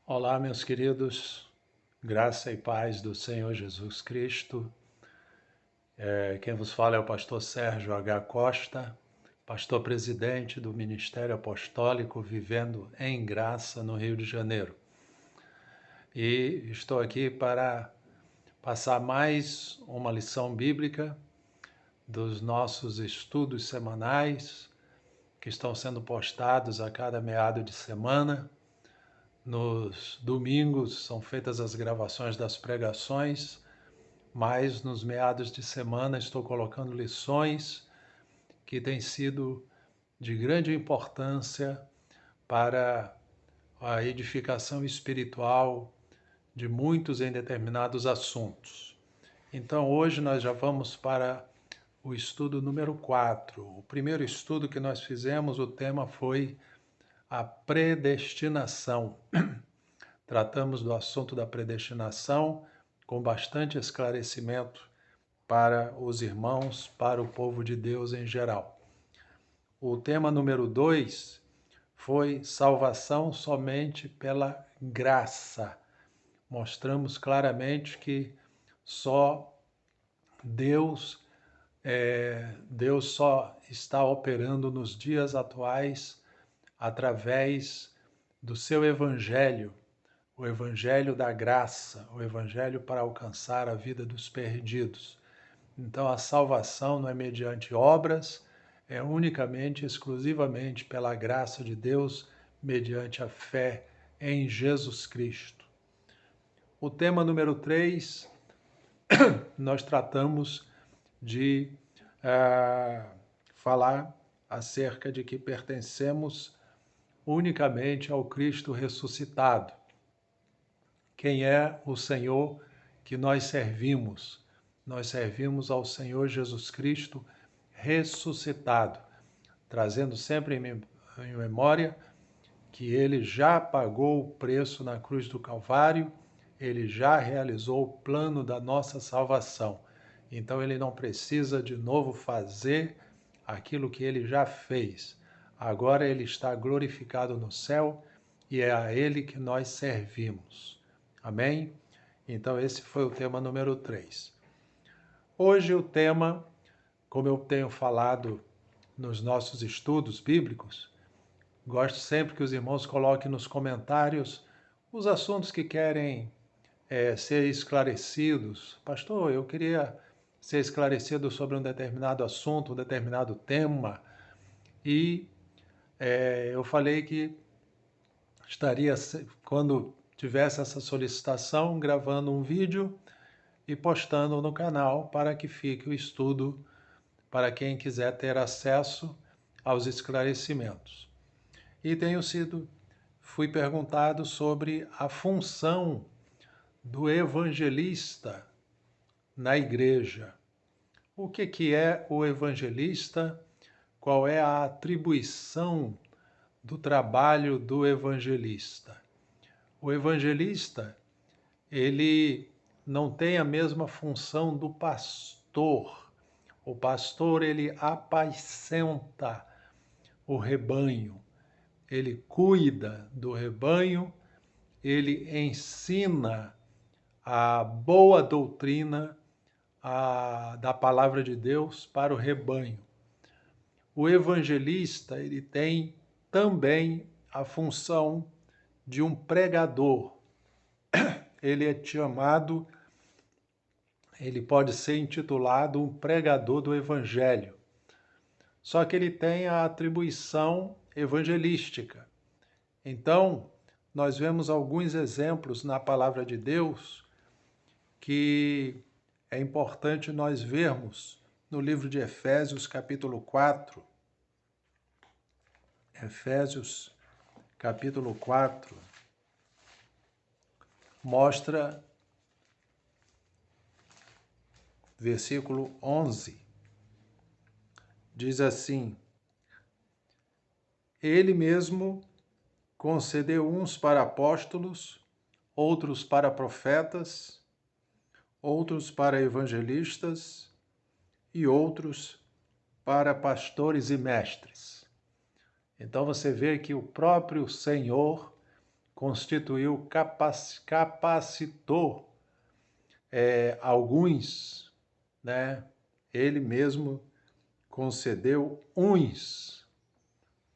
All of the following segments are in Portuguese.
Olá, meus queridos, graça e paz do Senhor Jesus Cristo. Quem vos fala é o pastor Sérgio H. Costa, pastor presidente do Ministério Apostólico Vivendo em Graça no Rio de Janeiro. E estou aqui para passar mais uma lição bíblica dos nossos estudos semanais que estão sendo postados a cada meado de semana. Nos domingos são feitas as gravações das pregações, mas nos meados de semana estou colocando lições que têm sido de grande importância para a edificação espiritual de muitos em determinados assuntos. Então hoje nós já vamos para o estudo número 4. O primeiro estudo que nós fizemos, o tema foi a predestinação. Tratamos do assunto da predestinação com bastante esclarecimento para os irmãos, para o povo de Deus em geral. O tema número 2 foi salvação somente pela graça. Mostramos claramente que só Deus só está operando nos dias atuais através do seu evangelho, o evangelho da graça, o evangelho para alcançar a vida dos perdidos. Então a salvação não é mediante obras, é unicamente, exclusivamente pela graça de Deus, mediante a fé em Jesus Cristo. O tema número 3, nós tratamos de falar acerca de que pertencemos unicamente ao Cristo ressuscitado. Quem é o Senhor que nós servimos? Nós servimos ao Senhor Jesus Cristo ressuscitado, trazendo sempre em memória que ele já pagou o preço na cruz do Calvário, ele já realizou o plano da nossa salvação. Então ele não precisa de novo fazer aquilo que ele já fez. Agora ele está glorificado no céu e é a ele que nós servimos. Amém? Então esse foi o tema número 3. Hoje o tema, como eu tenho falado nos nossos estudos bíblicos, gosto sempre que os irmãos coloquem nos comentários os assuntos que querem ser esclarecidos. Pastor, eu queria ser esclarecido sobre um determinado assunto, um determinado tema, e eu falei que estaria, quando tivesse essa solicitação, gravando um vídeo e postando no canal para que fique o estudo para quem quiser ter acesso aos esclarecimentos. E fui perguntado sobre a função do evangelista na igreja. O que é o evangelista? Qual é a atribuição do trabalho do evangelista? O evangelista, ele não tem a mesma função do pastor. O pastor, ele apacenta o rebanho, ele cuida do rebanho, ele ensina a boa doutrina da palavra de Deus para o rebanho. O evangelista, ele tem também a função de um pregador. Ele é chamado, ele pode ser intitulado um pregador do evangelho. Só que ele tem a atribuição evangelística. Então, nós vemos alguns exemplos na palavra de Deus que é importante nós vermos no livro de Efésios, capítulo 4. Efésios, capítulo 4, mostra, versículo 11, diz assim: Ele mesmo concedeu uns para apóstolos, outros para profetas, outros para evangelistas e outros para pastores e mestres. Então você vê que o próprio Senhor constituiu, capacitou alguns, né? Ele mesmo concedeu uns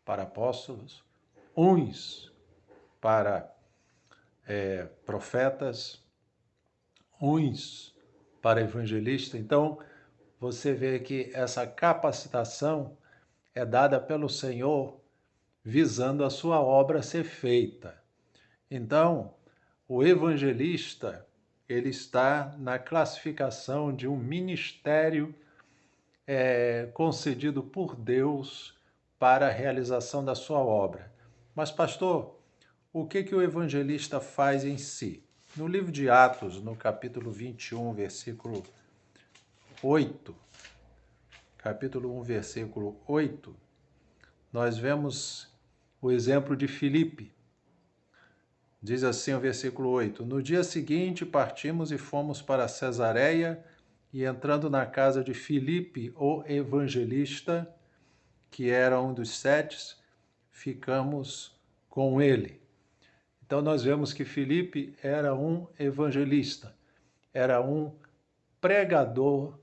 para apóstolos, uns para profetas, uns para evangelistas. Então, você vê que essa capacitação é dada pelo Senhor visando a sua obra ser feita. Então, o evangelista, ele está na classificação de um ministério concedido por Deus para a realização da sua obra. Mas, pastor, o que o evangelista faz em si? No livro de Atos, no capítulo 21, versículo 8, nós vemos o exemplo de Filipe. Diz assim o versículo 8: No dia seguinte partimos e fomos para Cesareia, e entrando na casa de Filipe, o evangelista, que era um dos 7, ficamos com ele. Então nós vemos que Filipe era um evangelista, era um pregador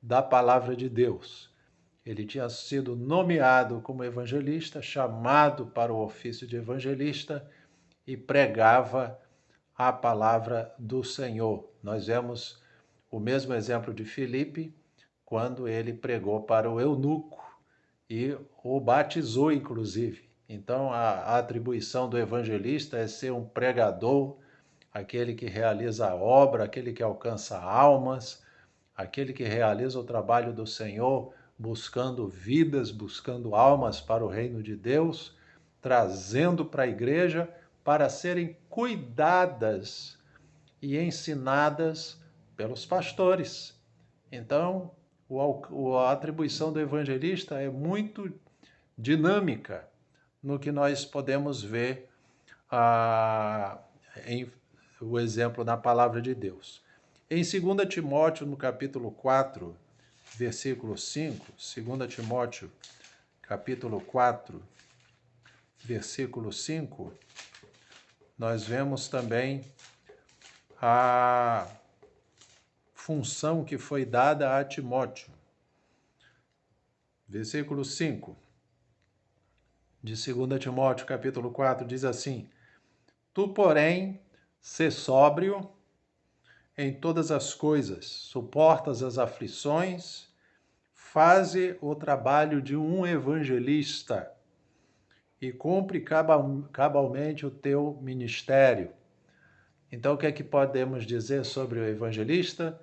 da palavra de Deus. Ele tinha sido nomeado como evangelista, chamado para o ofício de evangelista e pregava a palavra do Senhor. Nós vemos o mesmo exemplo de Filipe, quando ele pregou para o eunuco e o batizou, inclusive. Então, a atribuição do evangelista é ser um pregador, aquele que realiza a obra, aquele que alcança almas, aquele que realiza o trabalho do Senhor, buscando vidas, buscando almas para o reino de Deus, trazendo para a igreja para serem cuidadas e ensinadas pelos pastores. Então, a atribuição do evangelista é muito dinâmica no que nós podemos ver o exemplo na palavra de Deus. Em 2 Timóteo, no capítulo 4, versículo 5, 2 Timóteo, capítulo 4, versículo 5, nós vemos também a função que foi dada a Timóteo. Versículo 5 de 2 Timóteo, capítulo 4, diz assim: Tu, porém, sê sóbrio em todas as coisas, suportas as aflições, faze o trabalho de um evangelista e cumpre cabalmente o teu ministério. Então, o que é que podemos dizer sobre o evangelista?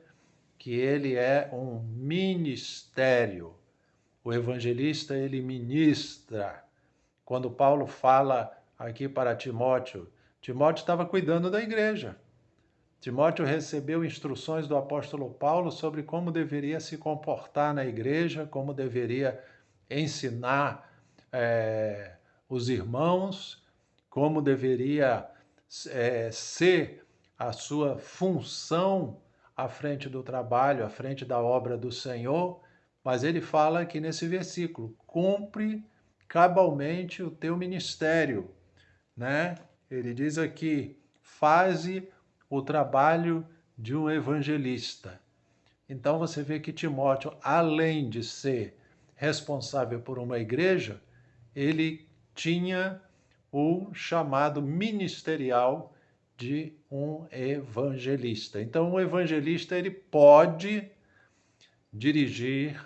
Que ele é um ministério. O evangelista, ele ministra. Quando Paulo fala aqui para Timóteo, Timóteo estava cuidando da igreja. Timóteo recebeu instruções do apóstolo Paulo sobre como deveria se comportar na igreja, como deveria ensinar os irmãos, como deveria ser a sua função à frente do trabalho, à frente da obra do Senhor. Mas ele fala aqui nesse versículo: cumpre cabalmente o teu ministério, né? Ele diz aqui: faze o trabalho de um evangelista. Então você vê que Timóteo, além de ser responsável por uma igreja, ele tinha o chamado ministerial de um evangelista. Então o evangelista, ele pode dirigir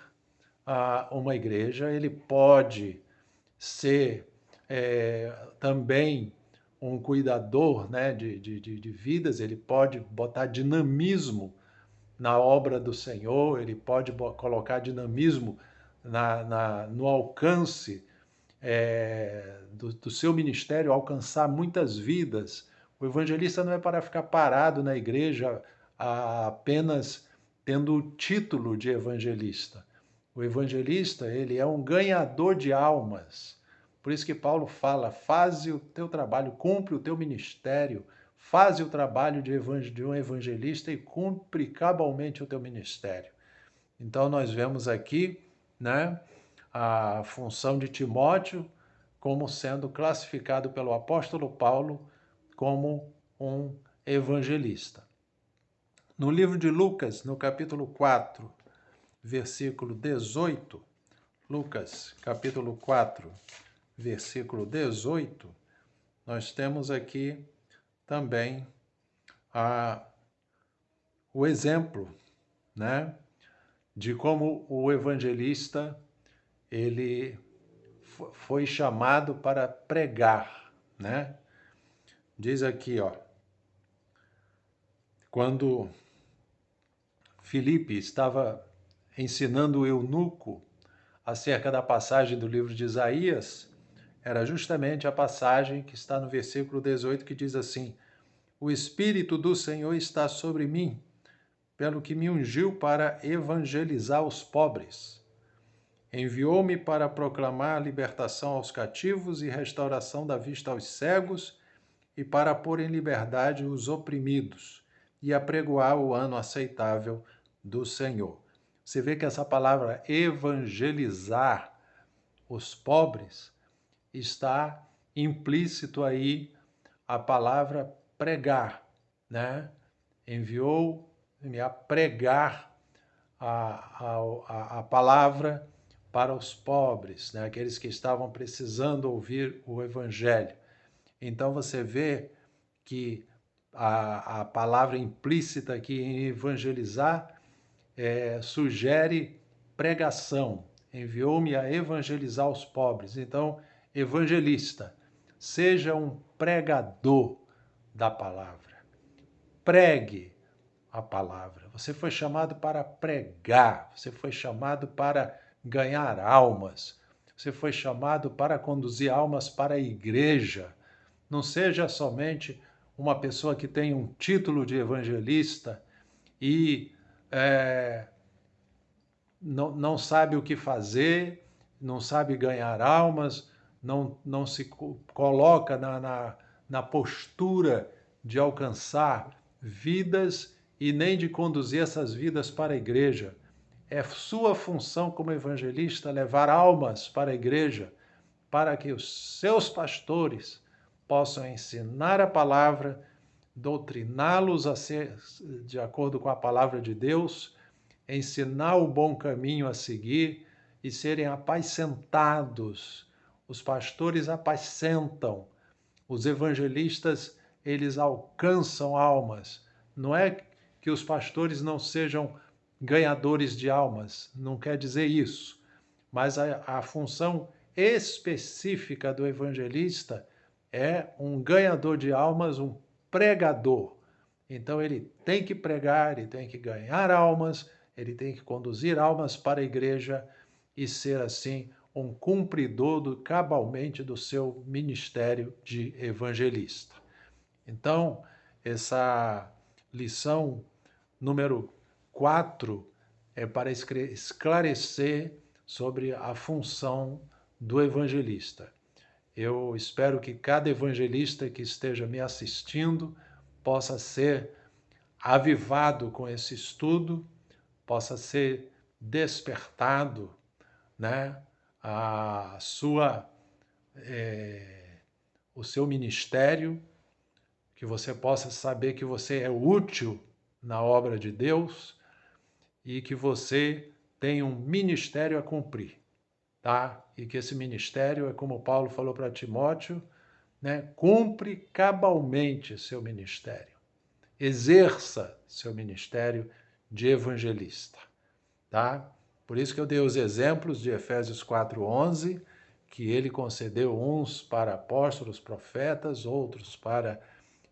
uma igreja, ele pode ser também um cuidador, né, de vidas, ele pode botar dinamismo na obra do Senhor, ele pode colocar dinamismo no alcance do seu ministério, alcançar muitas vidas. O evangelista não é para ficar parado na igreja apenas tendo o título de evangelista. O evangelista, ele é um ganhador de almas. Por isso que Paulo fala: faze o teu trabalho, cumpre o teu ministério, faze o trabalho de um evangelista e cumpre cabalmente o teu ministério. Então nós vemos aqui, né, a função de Timóteo como sendo classificado pelo apóstolo Paulo como um evangelista. No livro de Lucas, no capítulo 4, versículo 18, Lucas, capítulo 4, versículo 18, nós temos aqui também o exemplo, né, de como o evangelista ele foi chamado para pregar, né? Diz aqui, ó, quando Filipe estava ensinando o eunuco acerca da passagem do livro de Isaías, era justamente a passagem que está no versículo 18, que diz assim: o Espírito do Senhor está sobre mim, pelo que me ungiu para evangelizar os pobres. Enviou-me para proclamar a libertação aos cativos e restauração da vista aos cegos, e para pôr em liberdade os oprimidos, e apregoar o ano aceitável do Senhor. Você vê que essa palavra evangelizar os pobres está implícito aí a palavra pregar, né? Enviou-me a pregar a palavra para os pobres, né? Aqueles que estavam precisando ouvir o evangelho. Então você vê que a palavra implícita aqui em evangelizar sugere pregação. Enviou-me a evangelizar os pobres. Então, evangelista, seja um pregador da palavra. Pregue a palavra. Você foi chamado para pregar, você foi chamado para ganhar almas, você foi chamado para conduzir almas para a igreja. Não seja somente uma pessoa que tem um título de evangelista e não sabe o que fazer, não sabe ganhar almas, não se coloca na postura de alcançar vidas e nem de conduzir essas vidas para a igreja. É sua função como evangelista levar almas para a igreja, para que os seus pastores possam ensinar a palavra, doutriná-los a ser de acordo com a palavra de Deus, ensinar o bom caminho a seguir e serem apacentados. Os pastores apacentam, os evangelistas, eles alcançam almas. Não é que os pastores não sejam ganhadores de almas, não quer dizer isso, mas a função específica do evangelista é um ganhador de almas, um pregador. Então ele tem que pregar, ele tem que ganhar almas, ele tem que conduzir almas para a igreja e ser assim um cumpridor cabalmente do seu ministério de evangelista. Então, essa lição número 4 é para esclarecer sobre a função do evangelista. Eu espero que cada evangelista que esteja me assistindo possa ser avivado com esse estudo, possa ser despertado, né, o seu ministério, que você possa saber que você é útil na obra de Deus e que você tem um ministério a cumprir, tá? E que esse ministério é como Paulo falou para Timóteo, né? Cumpre cabalmente seu ministério. Exerça seu ministério de evangelista, tá? Por isso que eu dei os exemplos de Efésios 4:11, que ele concedeu uns para apóstolos, profetas, outros para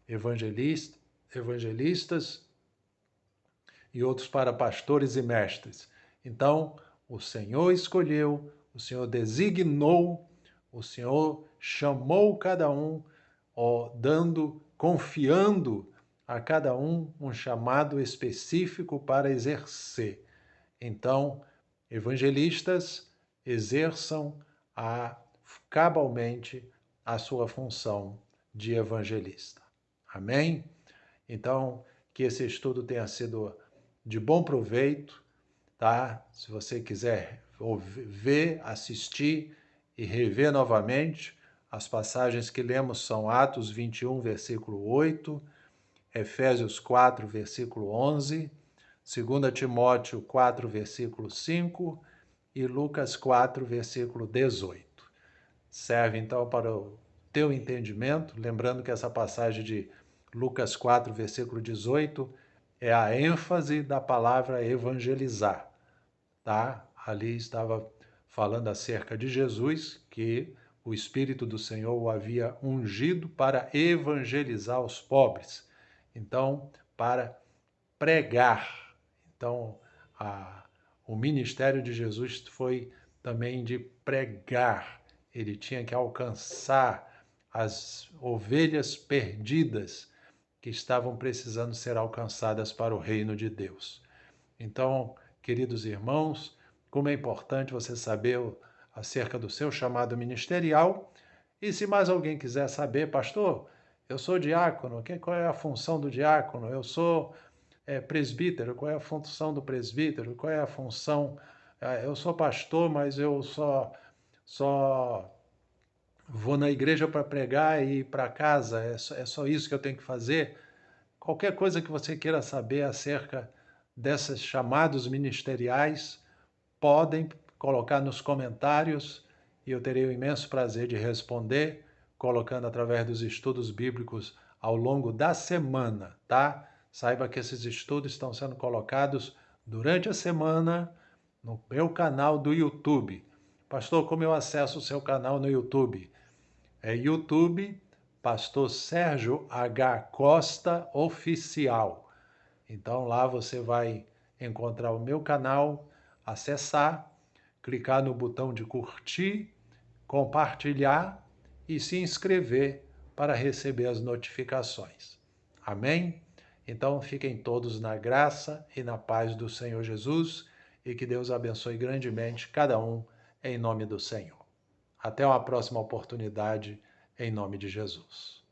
evangelistas e outros para pastores e mestres. Então, o Senhor escolheu, o Senhor designou, o Senhor chamou cada um, confiando a cada um chamado específico para exercer. Então, evangelistas exerçam cabalmente a sua função de evangelista. Amém? Então, que esse estudo tenha sido de bom proveito, tá? Se você quiser ver, assistir e rever novamente, As passagens que lemos são Atos 21, versículo 8, Efésios 4, versículo 11, 2 Timóteo 4, versículo 5 e Lucas 4, versículo 18. Serve então para o teu entendimento, lembrando que essa passagem de Lucas 4, versículo 18, é a ênfase da palavra evangelizar, tá? Ali estava falando acerca de Jesus, que o Espírito do Senhor o havia ungido para evangelizar os pobres. Então, para pregar. Então, o ministério de Jesus foi também de pregar. Ele tinha que alcançar as ovelhas perdidas que estavam precisando ser alcançadas para o reino de Deus. Então, queridos irmãos, como é importante você saber acerca do seu chamado ministerial. E se mais alguém quiser saber, pastor, eu sou diácono, qual é a função do diácono? Eu sou presbítero, qual é a função do presbítero? Qual é a função? Eu sou pastor, mas eu só vou na igreja para pregar e ir para casa, é só isso que eu tenho que fazer? Qualquer coisa que você queira saber acerca desses chamados ministeriais, podem colocar nos comentários e eu terei o imenso prazer de responder, colocando através dos estudos bíblicos ao longo da semana, tá? Saiba que esses estudos estão sendo colocados durante a semana no meu canal do YouTube. Pastor, como eu acesso o seu canal no YouTube? É YouTube, Pastor Sérgio H. Costa Oficial. Então lá você vai encontrar o meu canal, acessar, clicar no botão de curtir, compartilhar e se inscrever para receber as notificações. Amém? Então fiquem todos na graça e na paz do Senhor Jesus e que Deus abençoe grandemente cada um em nome do Senhor. Até uma próxima oportunidade, em nome de Jesus.